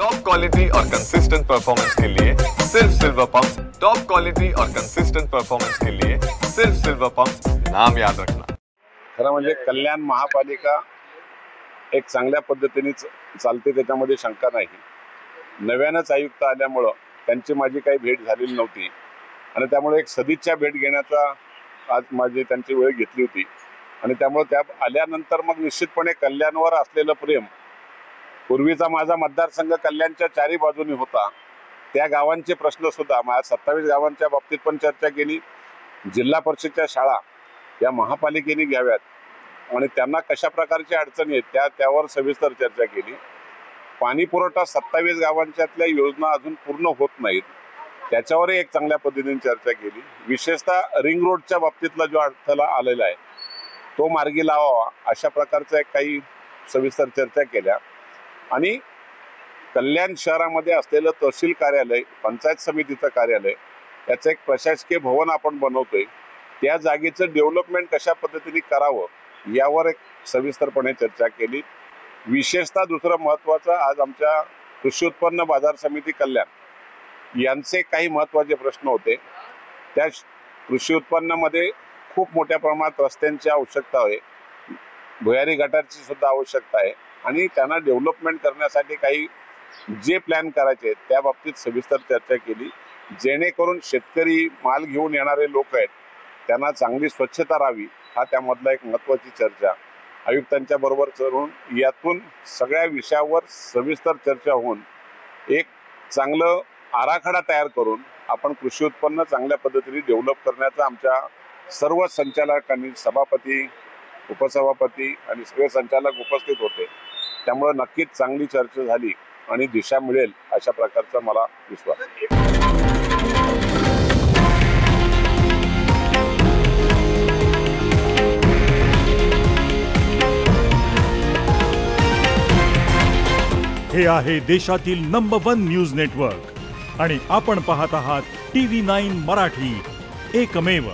Top quality और consistent performance के लिए सिर्फ सिल्वर पंप्स। टॉप क्वालिटी और कंसिस्टेंट परफॉर्मेंस के लिए सिर्फ सिल्वर पंप्स, नाम याद रखना। खरं म्हणजे कल्याण महापालिका एक चांगल्या पद्धतीने चालते, त्याच्यामध्ये शंका नाही। नव्यानंच आयुक्त आल्यामुळे त्यांची माझी काही भेट झालेली नव्हती आणि त्यामुळे एक सदिच्छा भेट घेण्याचा आज माझी त्यांची वेळ घेतली होती आणि त्यामुळे त्या आल्यानंतर मग निश्चितपणे कल्याणवर असलेलं प्रेम, पूर्वीचा माझा मतदारसंघ कल्याणच्या चारी बाजूनी होता, त्या गावांचे प्रश्न सुद्धा 27 गावांच्या बाबतीत पण चर्चा केली। जिल्हा परिषदच्या शाळा या महापालिकेने घ्याव्यात आणि त्यांना कशा प्रकारची अडचणी आहेत त्यावर सविस्तर चर्चा केली। पाणी पुरवठा 27 गावांच्यातल्या योजना अजून पूर्ण होत नाहीत, त्याच्यावर एक चांगल्या पद्धतीने चर्चा केली। विशेषतः रिंग रोडच्या बाबतीतला जो अडथळा आलेला आहे तो मार्गी लावावा, अशा प्रकारच्या काही सविस्तर चर्चा केल्या। आणि कल्याण शहरामध्ये असलेलं तहसील कार्यालय, पंचायत समितीचं कार्यालय, याचं एक प्रशासकीय भवन आपण बनवतोय, त्या जागेचं डेव्हलपमेंट कशा पद्धतीने करावं यावर एक सविस्तरपणे चर्चा केली। विशेषतः दुसरं महत्त्वाचं, आज आमच्या कृषी उत्पन्न बाजार समिती कल्याण यांचे काही महत्त्वाचे प्रश्न होते। त्या कृषी उत्पन्नामध्ये खूप मोठ्या प्रमाणात रस्त्यांची आवश्यकता आहे, भुयारी गटारची सुद्धा आवश्यकता आहे आणि त्यांना डेव्हलपमेंट करण्यासाठी काही जे प्लॅन करायचे त्या बाबतीत सविस्तर चर्चा केली, जेणेकरून शेतकरी माल घेऊन येणारे लोक आहेत त्यांना चांगली स्वच्छता राहावी, हा त्यामधला एक महत्त्वाची चर्चा। आयुक्तांच्या बरोबर करून यातून सगळ्या विषयावर सविस्तर चर्चा होऊन एक चांगलं आराखडा तयार करून आपण कृषी उत्पन्न चांगल्या पद्धतीने डेव्हलप करण्याचा आमच्या सर्व संचालकांनी, सभापती, उपसभापती आणि सगळे संचालक उपस्थित होते, त्यामुळे नक्कीच चांगली चर्चा झाली आणि दिशा मिळेल अशा प्रकारचा मला विश्वास आहे। हे आहे देशातील नंबर 1 न्यूज नेटवर्क आणि आपण पाहत आहात TV9 मराठी, एकमेव।